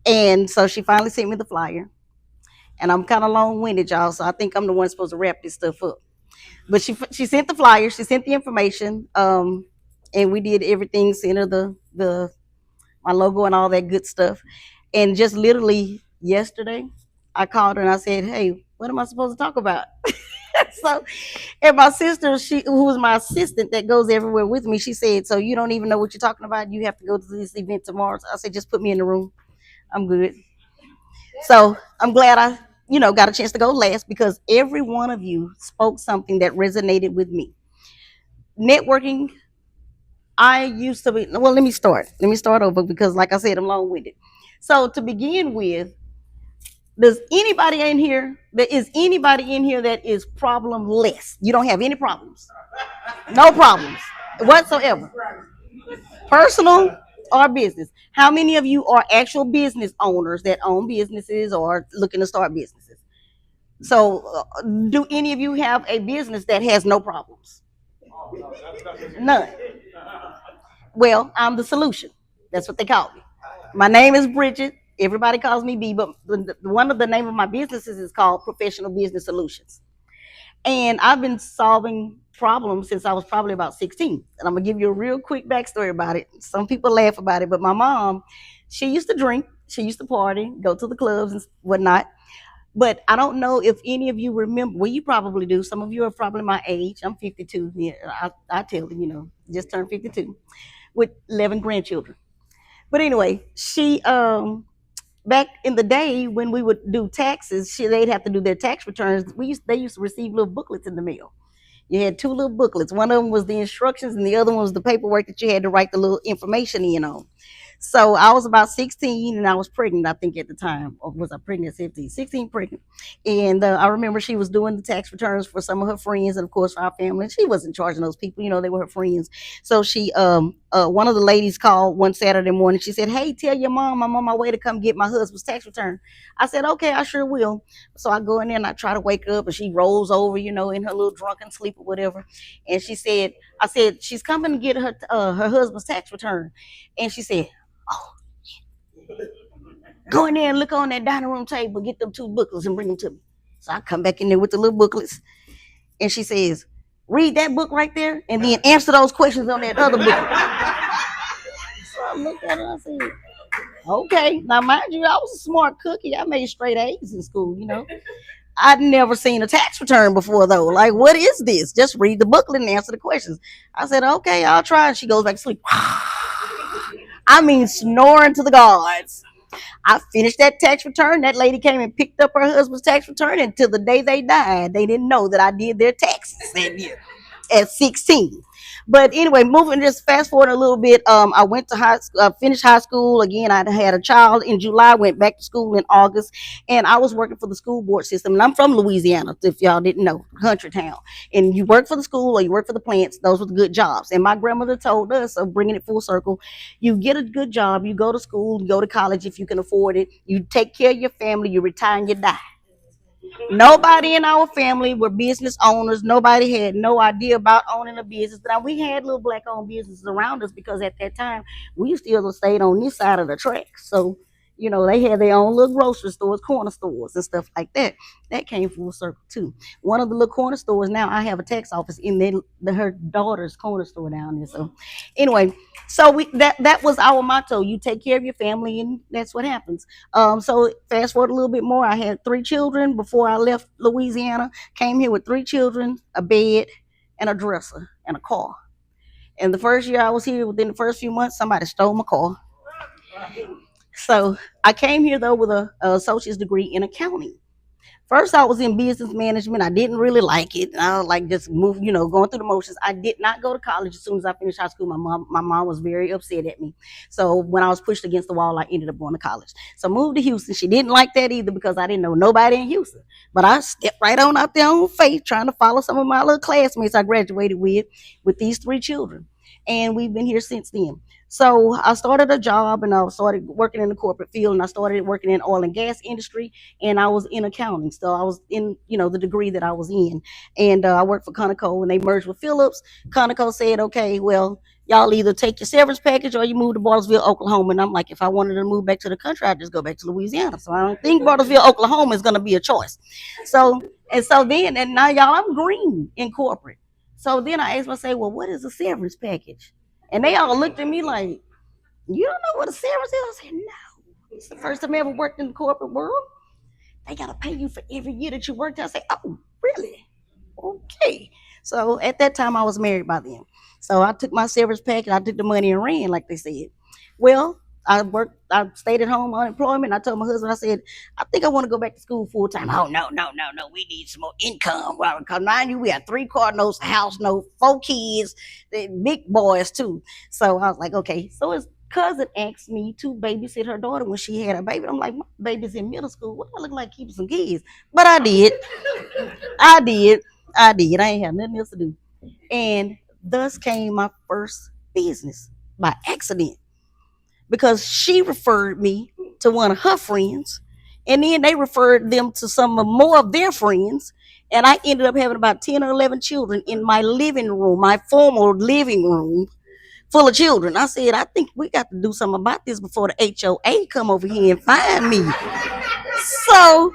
And so she finally sent me the flyer. And I'm kind of long-winded, y'all, so I think I'm the one supposed to wrap this stuff up. But she sent the flyer, she sent the information, and we did everything, sent her the my logo and all that good stuff. And just literally yesterday, I called her and I said, "Hey, what am I supposed to talk about?" So, and my sister, who was my assistant that goes everywhere with me, she said, "So you don't even know what you're talking about? You have to go to this event tomorrow." So I said, "Just put me in the room. I'm good." So I'm glad I, got a chance to go last because every one of you spoke something that resonated with me. Networking, I used to be, well, let me start. Let me start over because, like I said, I'm long winded. So to begin with, does anybody in here, there is anybody in here that is problemless? You don't have any problems, no problems whatsoever, personal or business. How many of you are actual business owners that own businesses or looking to start businesses? So, do any of you have a business that has no problems? None. Well, I'm the solution. That's what they call me. My name is Bridget. Everybody calls me B, but one of the name of my businesses is called Professional Business Solutions. And I've been solving problems since I was probably about 16. And I'm gonna give you a real quick backstory about it. Some people laugh about it, but my mom, she used to drink, she used to party, go to the clubs and whatnot. But I don't know if any of you remember. Well, you probably do. Some of you are probably my age. I'm 52. Yeah, I tell you, just turned 52 with 11 grandchildren. But anyway, she back in the day when we would do taxes, they'd have to do their tax returns. They used to receive little booklets in the mail. You had two little booklets. One of them was the instructions, and the other one was the paperwork that you had to write the little information in on. So I was about 16 and I was pregnant, I think, at the time. Or was I pregnant at 15? 16 pregnant. And I remember she was doing the tax returns for some of her friends and, of course, for our family. And she wasn't charging those people, they were her friends. So one of the ladies called one Saturday morning. She said, "Hey, tell your mom I'm on my way to come get my husband's tax return." I said, "Okay, I sure will." So I go in there and I try to wake her up, and she rolls over, in her little drunken sleep or whatever. And I said, "She's coming to get her husband's tax return." And she said, "Oh, go in there and look on that dining room table, get them two booklets and bring them to me." So I come back in there with the little booklets, and she says, "Read that book right there, and then answer those questions on that other book." So I looked at her and I said, "Okay." Now, mind you, I was a smart cookie. I made straight A's in school. I'd never seen a tax return before, though. Like, what is this? Just read the booklet and answer the questions. I said, "Okay, I'll try." And she goes back to sleep. I mean, snoring to the gods. I finished that tax return. That lady came and picked up her husband's tax return. And till the day they died, they didn't know that I did their taxes that year at 16. But anyway, moving, just fast forward a little bit. I went to high school, finished high school. Again, I had a child in July, went back to school in August, and I was working for the school board system. And I'm from Louisiana, if y'all didn't know, country town. And you work for the school or you work for the plants, those were the good jobs. And my grandmother told us, of bringing it full circle, you get a good job, you go to school, you go to college if you can afford it, you take care of your family, you retire and you die. Nobody in our family were business owners. Nobody had no idea about owning a business. Now, we had little black owned businesses around us because at that time we still stayed on this side of the track. So, they had their own little grocery stores, corner stores, and stuff like that. That came full circle too. One of the little corner stores now, I have a tax office in her daughter's corner store down there. So, anyway, so that was our motto. You take care of your family, and that's what happens. So fast forward a little bit more. I had three children before I left Louisiana. Came here with three children, a bed, and a dresser, and a car. And the first year I was here, within the first few months, somebody stole my car. So I came here though with a associate's degree in accounting. First, I was in business management. I didn't really like it. I was like just going through the motions. I did not go to college as soon as I finished high school. My mom was very upset at me. So when I was pushed against the wall, I ended up going to college. So I moved to Houston. She didn't like that either because I didn't know nobody in Houston. But I stepped right on out there on faith, trying to follow some of my little classmates I graduated with these three children. and we've been here since then. So I started a job and I started working in the corporate field, and I started working in oil and gas industry, and I was in accounting. So I was in, the degree that I was in, and I worked for Conoco, and they merged with Phillips. Conoco said, okay, well, y'all either take your severance package or you move to Bartlesville, Oklahoma. And I'm like, if I wanted to move back to the country, I'd just go back to Louisiana. So I don't think Bartlesville, Oklahoma is going to be a choice. So, and now y'all, I'm green in corporate. So then I asked myself, well, what is a severance package? And they all looked at me like, you don't know what a severance is? I said, no. It's the first time I ever worked in the corporate world. They got to pay you for every year that you worked. I said, oh, really? Okay. So at that time, I was married by then. So I took my severance package, I took the money and ran, like they said. Well, I stayed at home unemployment. I told my husband, I said, I think I want to go back to school full time. Oh, no, no, no, no. We need some more income. Well, because mind you, we had 3 car notes, a house note, 4 kids, the big boys too. So I was like, okay. So his cousin asked me to babysit her daughter when she had a baby. I'm like, my baby's in middle school. What do I look like keeping some kids? But I did. I did. I did. I ain't have nothing else to do. And thus came my first business by accident because she referred me to one of her friends, and then they referred them to some of more of their friends. And I ended up having about 10 or 11 children in my living room, my formal living room full of children. I said, I think we got to do something about this before the HOA come over here and find me. So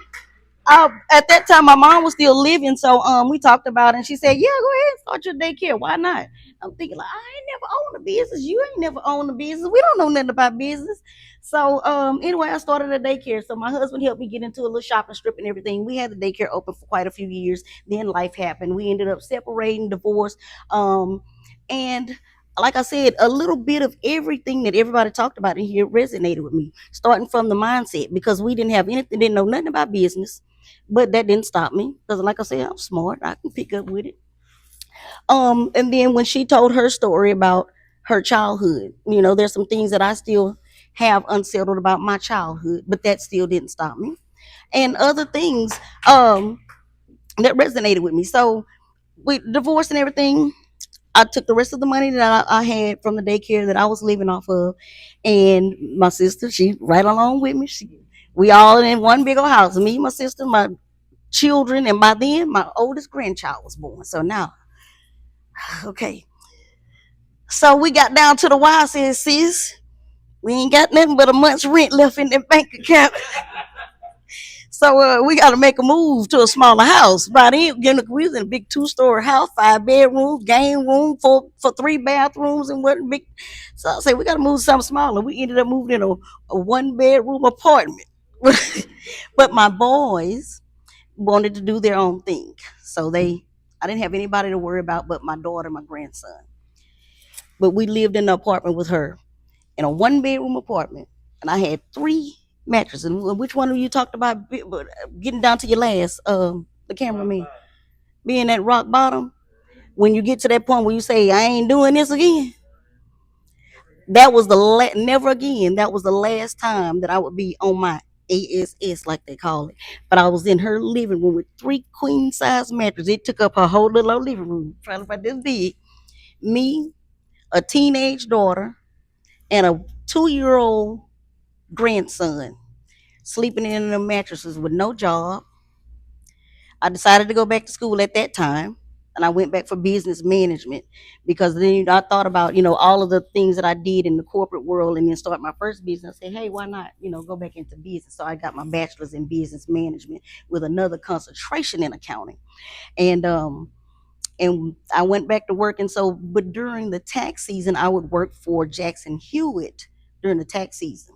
at that time, my mom was still living, so we talked about it, and she said, "Yeah, go ahead, start your daycare. Why not?" I'm thinking like, I ain't never owned a business. You ain't never owned a business. We don't know nothing about business. So anyway, I started a daycare. So my husband helped me get into a little shopping strip and everything. We had the daycare open for quite a few years. Then life happened. We ended up separating, divorced, and like I said, a little bit of everything that everybody talked about in here resonated with me, starting from the mindset because we didn't have anything, didn't know nothing about business, but that didn't stop me because, like I said, I'm smart. I can pick up with it. And then when she told her story about her childhood, there's some things that I still have unsettled about my childhood, but that still didn't stop me. And other things that resonated with me. So we divorced and everything. I took the rest of the money that I had from the daycare that I was living off of, and my sister, she right along with me. We all in one big old house. Me, my sister, my children, and by then my oldest grandchild was born. So now, okay. So we got down to the wire. I said, sis, we ain't got nothing but a month's rent left in the bank account. So we got to make a move to a smaller house. By then, we was in a big 2-story house, 5 bedrooms, game room for 3 bathrooms, and what big. So I said we got to move to something smaller. We ended up moving in a 1-bedroom apartment. But my boys wanted to do their own thing, so I didn't have anybody to worry about but my daughter, and my grandson. But we lived in the apartment with her in a 1-bedroom apartment, and I had 3 mattresses. And which one of you talked about getting down to your last? The cameraman being at rock bottom. When you get to that point where you say, "I ain't doing this again," that was never again. That was the last time that I would be on my ASS, like they call it. But I was in her living room with 3 queen size mattresses. It took up her whole little living room, trying to find this big. Me, a teenage daughter, and a 2-year-old grandson sleeping in the mattresses with no job. I decided to go back to school at that time, and I went back for business management because then I thought about all of the things that I did in the corporate world, and then start my first business. I said, hey, why not go back into business? So I got my bachelor's in business management with another concentration in accounting, and I went back to work. And so, but during the tax season, I would work for Jackson Hewitt during the tax season.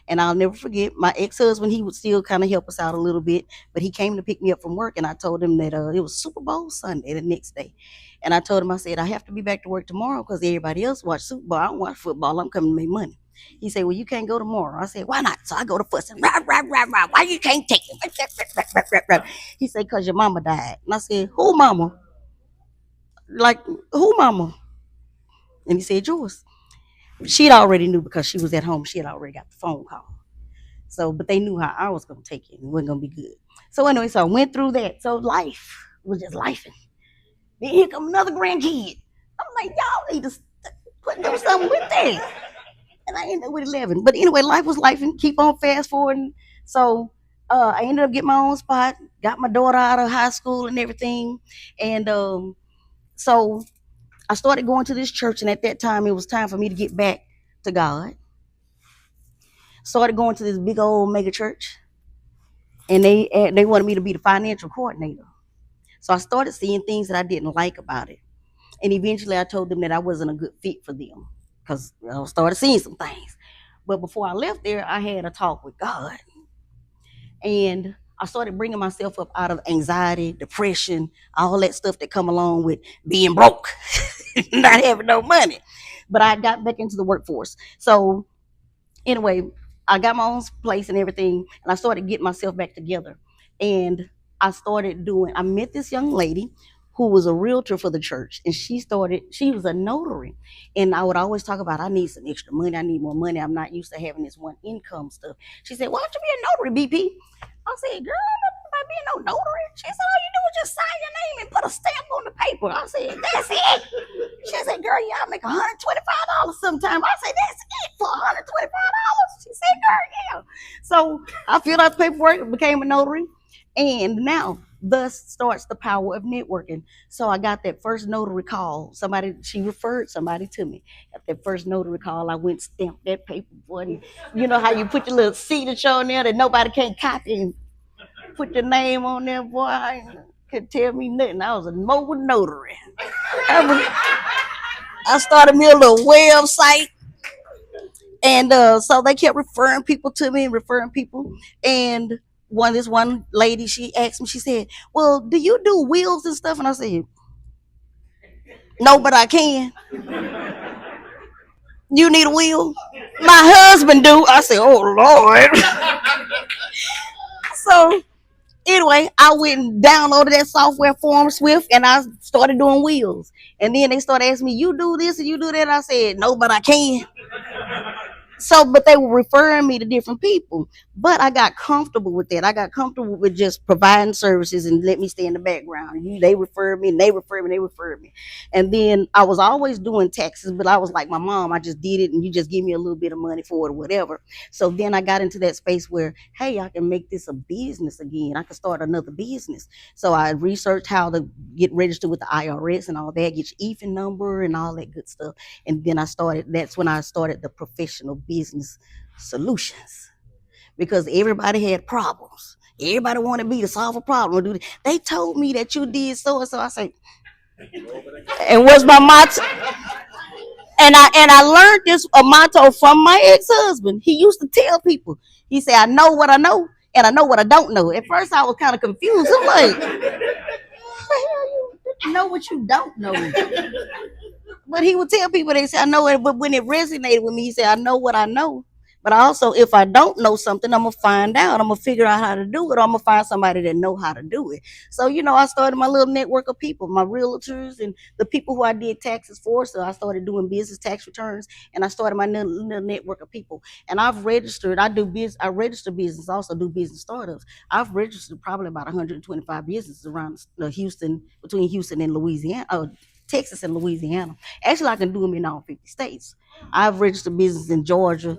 And I'll never forget my ex-husband. He would still kind of help us out a little bit, but he came to pick me up from work, and I told him that it was Super Bowl Sunday the next day. And I told him, I said, I have to be back to work tomorrow because everybody else watch Super Bowl. I don't watch football. I'm coming to make money. He said, well, you can't go tomorrow. I said, why not? So I go to fussing. Rah, rah, rah, rah. Why you can't take it? He said, because your mama died. And I said, who mama? Like, who mama? And he said, yours. She'd already knew because she was at home. She had already got the phone call. So, but they knew how I was going to take it. It wasn't going to be good. So anyway, so I went through that. So life was just life. Then here come another grandkid. I'm like, y'all need to Put them something with that. And I ended up with 11. But anyway, life was life and keep on fast forwarding. So I ended up getting my own spot, got my daughter out of high school and everything. And so I started going to this church. And at that time, it was time for me to get back to God. Started going to this big old mega church. And they wanted me to be the financial coordinator. So I started seeing things that I didn't like about it. And eventually I told them that I wasn't a good fit for them because I started seeing some things. But before I left there, I had a talk with God. And I started bringing myself up out of anxiety, depression, all that stuff that come along with being broke, not having no money. But I got back into the workforce. So anyway, I got my own place and everything, and I started getting myself back together. And I met this young lady who was a realtor for the church, and she was a notary. And I would always talk about, I need some extra money, I need more money. I'm not used to having this one income stuff. She said, why don't you be a notary, BP? I said, girl, nothing about being no notary. She said, all you do is just sign your name and put a stamp on the paper. I said, that's it. She said, girl, y'all make $125 sometimes. I said, that's it for $125. She said, girl, yeah. So I filled out the paperwork, became a notary, and now thus starts the power of networking. So I got that first notary call. She referred somebody to me. At that first notary call, I went stamped that paper, boy. And you know how you put your little signature on there that nobody can't copy and put your name on there, boy. I could tell me nothing. I was a mobile notary. I started me a little website. And so they kept referring people to me and referring people. And this one lady, she asked me, she said, well, do you do wheels and stuff? And I said, no, but I can. You need a wheel? My husband do. I said, oh Lord. So anyway, I went and downloaded that software Form Swift and I started doing wheels. And then they started asking me, you do this and you do that. I said, no, but I can. So, but they were referring me to different people. But I got comfortable with that. I got comfortable with just providing services and let me stay in the background. They referred me and they referred me and they referred me. And then I was always doing taxes, but I was like my mom, I just did it and you just give me a little bit of money for it or whatever. So then I got into that space where, hey, I can make this a business again. I can start another business. So I researched how to get registered with the IRS and all that, get your EFIN number and all that good stuff. And then that's when I started the professional business solutions because everybody had problems. Everybody wanted me to solve a problem. They told me that you did so and so. I say, and what's my motto? And I learned this a motto from my ex-husband. He used to tell people, he said, I know what I know and I know what I don't know. At first I was kind of confused. I'm like, you know what you don't know. But he would tell people, they say, I know it. But when it resonated with me, he said, I know what I know. But also, if I don't know something, I'm going to find out. I'm going to figure out how to do it. Or I'm going to find somebody that know how to do it. So, I started my little network of people, my realtors and the people who I did taxes for. So I started doing business tax returns and I started my little network of people. And I've registered, I register business, also do business startups. I've registered probably about 125 businesses around between Houston and Louisiana. Texas and Louisiana. Actually, I can do them in all 50 states. I've registered business in Georgia,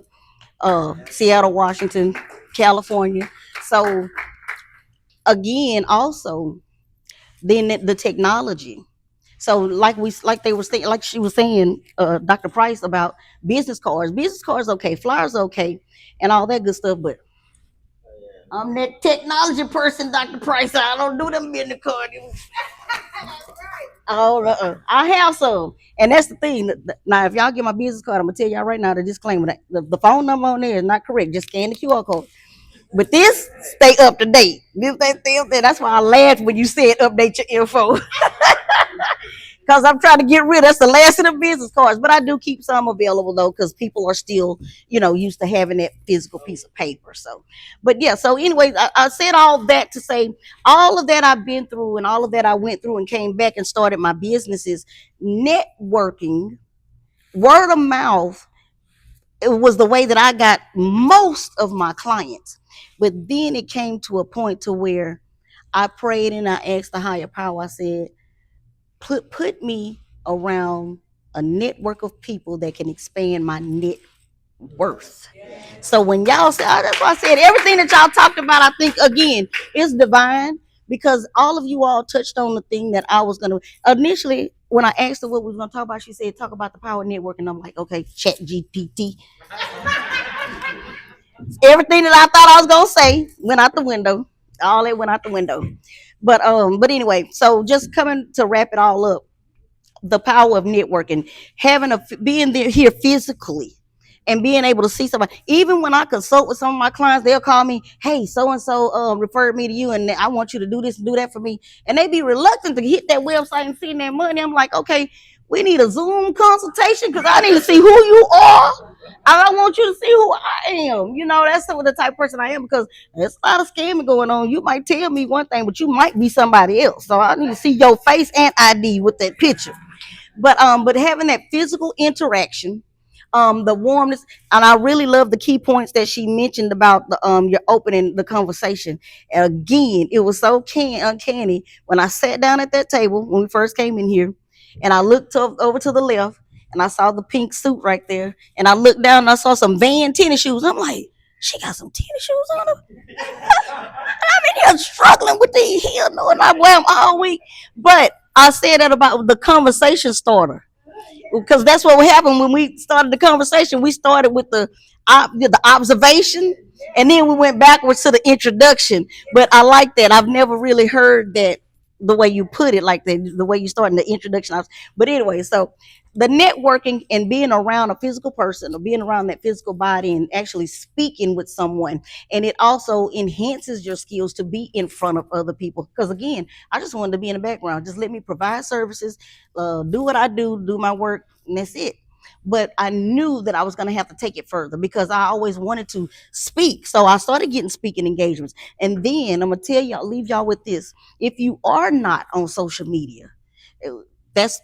Seattle, Washington, California. So again, also then the technology. So like she was saying, Dr. Price about business cards. Business cards okay, flyers okay, and all that good stuff. But I'm that technology person, Dr. Price. I don't do them business cards. Oh, I have some, and that's the thing. Now, if y'all get my business card, I'm gonna tell y'all right now the disclaimer that the phone number on there is not correct. Just scan the QR code. But this stay up to date. This they stay up there. That's why I laughed when you said update your info. Because I'm trying to get rid of that's the last of the business cards. But I do keep some available though, because people are still, used to having that physical piece of paper. So, but yeah. So anyway, I said all that to say all of that I've been through and all of that I went through and came back and started my businesses. Networking, word of mouth, it was the way that I got most of my clients. But then it came to a point to where I prayed and I asked the higher power. I said, put me around a network of people that can expand my net worth. So when y'all say, oh, that's why I said everything that y'all talked about, I think again is divine, because all of you all touched on the thing that I was gonna initially when I asked her what we was gonna talk about. She said talk about the power network, and I'm like, okay, Chat GPT. Everything that I thought I was gonna say went out the window. All that went out the window. But anyway, so just coming to wrap it all up, the power of networking, having a being there here physically and being able to see somebody. Even when I consult with some of my clients, they'll call me, hey, so and so referred me to you, and I want you to do this and do that for me. And they be reluctant to hit that website and send that money. I'm like, okay, we need a Zoom consultation because I need to see who you are. I want you to see who I am. You know, that's some of the type of person I am, because there's a lot of scamming going on. You might tell me one thing, but you might be somebody else. So I need to see your face and ID with that picture. But having that physical interaction, the warmness, and I really love the key points that she mentioned about the your opening the conversation. Again, it was so uncanny when I sat down at that table when we first came in here, and I looked over to the left, and I saw the pink suit right there, and I looked down and I saw some Van tennis shoes. I'm like, she got some tennis shoes on her. I'm in here struggling with these heel, knowing I wear them all week. But I said that about the conversation starter, because that's what happened when we started the conversation. We started with the observation, and then we went backwards to the introduction. But I like that. I've never really heard that the way you put it, like the way you start in the introduction. But anyway, so the networking and being around a physical person or being around that physical body and actually speaking with someone, and it also enhances your skills to be in front of other people. Because again, I just wanted to be in the background, just let me provide services, do what I do my work, and that's it. But I knew that I was going to have to take it further because I always wanted to speak. So I started getting speaking engagements. And then I'm going to tell y'all, leave y'all with this. If you are not on social media, that's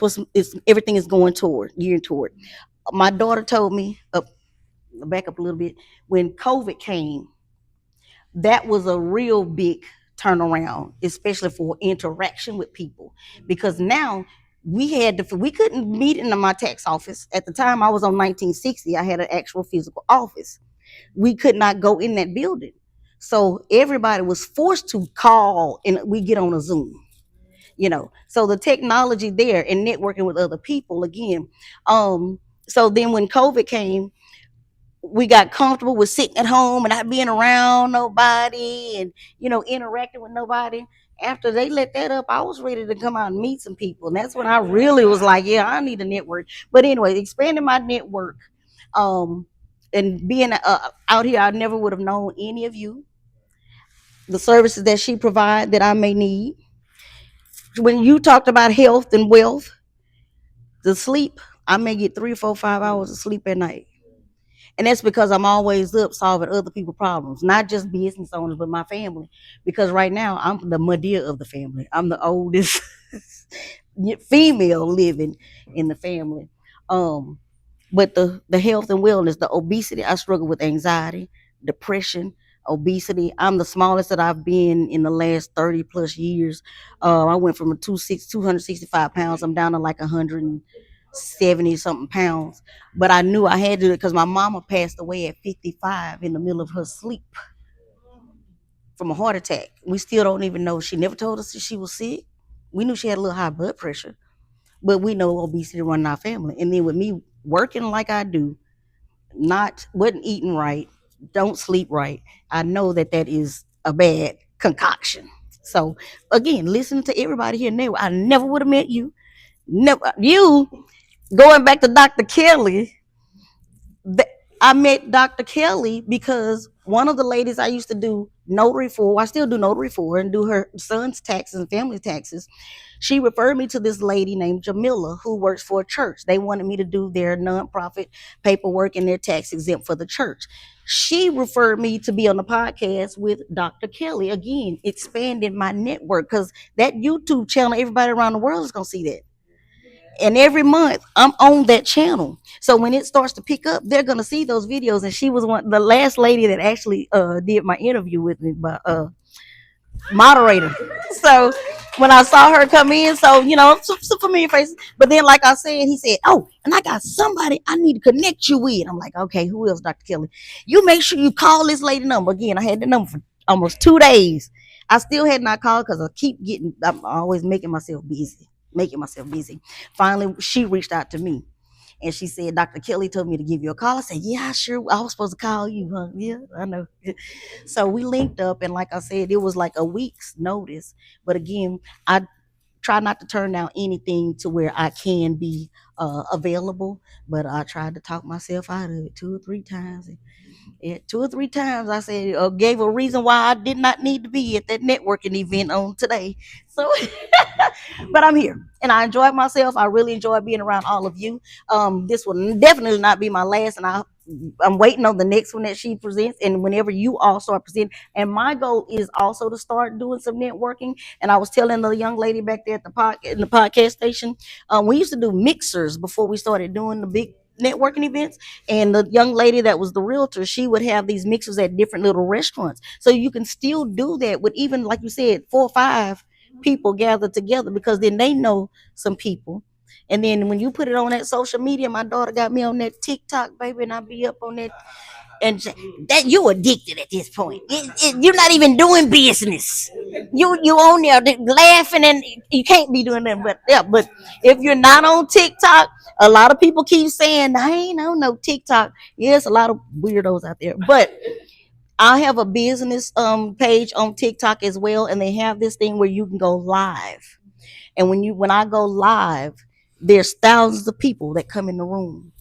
what's everything is going toward, geared toward. My daughter told me, back up a little bit, when COVID came, that was a real big turnaround, especially for interaction with people, because now we couldn't meet in my tax office. At the time I was on 1960, I had an actual physical office. We could not go in that building, so everybody was forced to call and we get on a Zoom. So the technology there and networking with other people again. So then when COVID came, we got comfortable with sitting at home and not being around nobody and interacting with nobody. After they let that up, I was ready to come out and meet some people, and that's when I really was like, yeah, I need a network. But anyway, expanding my network, um and being out here, I never would have known any of you, the services that she provide that I may need. When you talked about health and wealth, the sleep, I may get 3 or 4 5 hours of sleep at night. And that's because I'm always up solving other people's problems, not just business owners, but my family. Because right now I'm the Medea of the family. I'm the oldest female living in the family. Um, but the health and wellness, the obesity, I struggle with anxiety, depression, obesity. I'm the smallest that I've been in the last 30 plus years. I went from a 265 pounds, I'm down to like 170 something pounds. But I knew I had to do it because my mama passed away at 55 in the middle of her sleep from a heart attack. We still don't even know. She never told us that she was sick. We knew she had a little high blood pressure, but we know obesity running our family. And then with me working like I do, not wasn't eating right, don't sleep right, I know that that is a bad concoction. So again, listening to everybody here now, I never would have met you. Never you. Going back to Dr. Kelly, I met Dr. Kelly because one of the ladies I used to do notary for, I still do notary for, and do her son's taxes and family taxes. She referred me to this lady named Jamila who works for a church. They wanted me to do their nonprofit paperwork and their tax exempt for the church. She referred me to be on the podcast with Dr. Kelly. Again, expanding my network, because that YouTube channel, everybody around the world is going to see that. And every month I'm on that channel. So when it starts to pick up, they're gonna see those videos. And she was the last lady that actually did my interview with me, by moderator. So when I saw her come in. So, some familiar faces. But then, like I said, he said, "Oh, and I got somebody I need to connect you with." I'm like, "Okay, who else, Dr. Kelly? You make sure you call this lady number again." I had the number for almost 2 days. I still had not called because I'm always making myself busy. Finally, she reached out to me. And she said, Dr. Kelly told me to give you a call. I said, yeah, sure. I was supposed to call you, huh? Yeah, I know. So we linked up. And like I said, it was like a week's notice. But again, I try not to turn down anything to where I can be available. But I tried to talk myself out of it 2 or 3 times. Yeah, 2 or 3 times I said, gave a reason why I did not need to be at that networking event on today. So, but I'm here and I enjoyed myself. I really enjoyed being around all of you. This will definitely not be my last, and I'm waiting on the next one that she presents, and whenever you all start presenting. And my goal is also to start doing some networking. And I was telling the young lady back there at in the podcast station, we used to do mixers before we started doing the big networking events. And the young lady that was the realtor, she would have these mixers at different little restaurants. So you can still do that with, even like you said, 4 or 5 people gathered together, because then they know some people. And then when you put it on that social media, my daughter got me on that TikTok, baby, and I be up on that. And that you addicted at this point. You're not even doing business. You on there laughing, and you can't be doing that. But yeah, but if you're not on TikTok, a lot of people keep saying I ain't on no TikTok. Yes, a lot of weirdos out there. But I have a business page on TikTok as well, and they have this thing where you can go live. And when I go live, there's thousands of people that come in the room,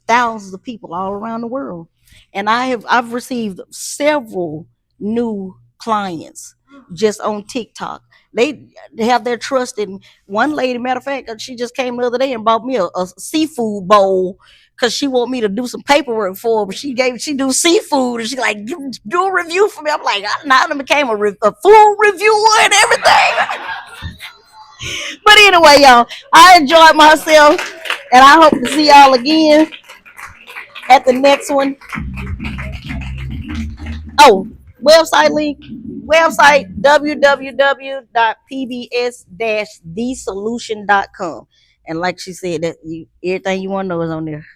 thousands of people all around the world. And I've received several new clients just on TikTok. They have their trust in one lady. Matter of fact, she just came the other day and bought me a seafood bowl because she want me to do some paperwork for her. But she do seafood, and she like, do a review for me. I'm like, I now done became a full reviewer and everything. But anyway, y'all, I enjoyed myself, and I hope to see y'all again at the next one. Oh, website link, website www.pbs-thesolution.com. And like she said, that everything you want to know is on there.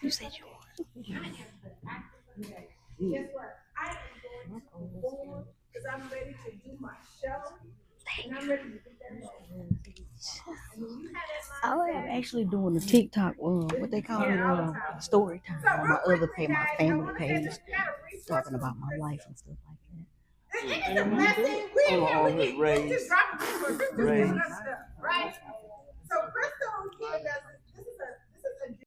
You said you I am actually doing a TikTok, what they call it, story time on my other page, my family page, talking about my life and stuff like that. Oh, raised.